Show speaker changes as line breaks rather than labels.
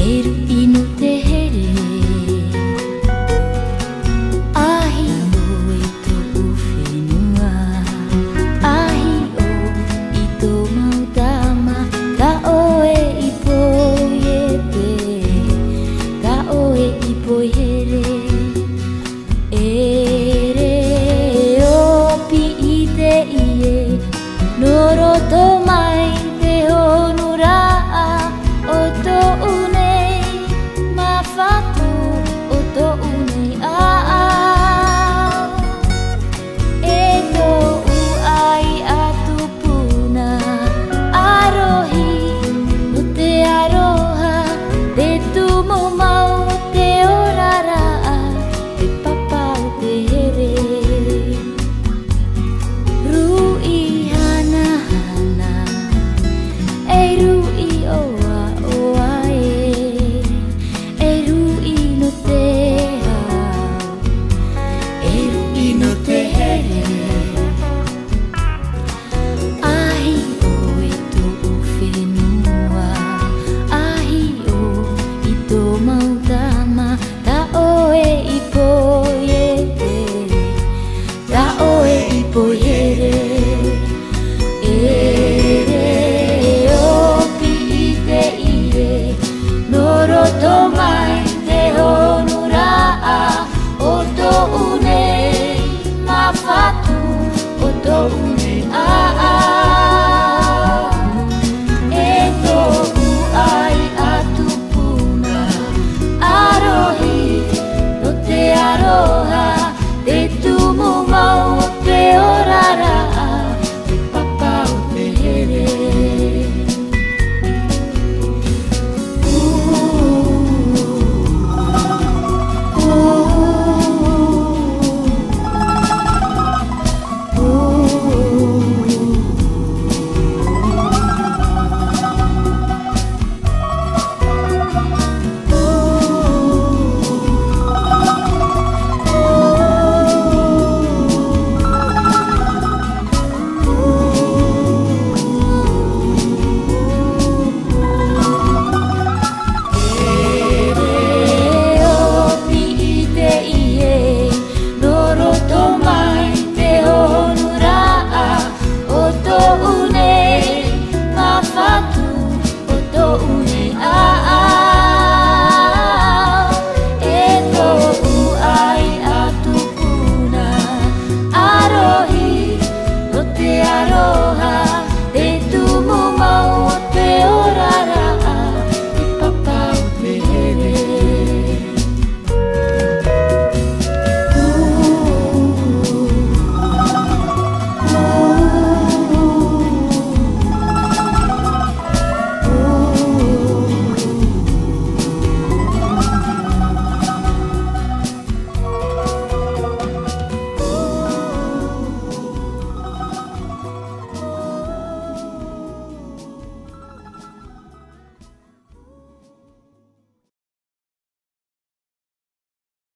Eru ino te here Ahi o e toku whenua Ahi o i tō mautama Ka oe i poi e te Ka oe i poi here Ere opi i te ie Noro tō mai te honura O tō unei mawhatu O tō unei aao E tō uai atu puna Arohi o te aroha Te tumo mau te orara Te papa o te here Rui hana hana E rui oa oa E rui no te hao E rui no te here Ahi o e tō whenua Ahi o i tō mautama Ta oe i poi e te Ta oe i poi here Ere opi i te ie Noro tō mai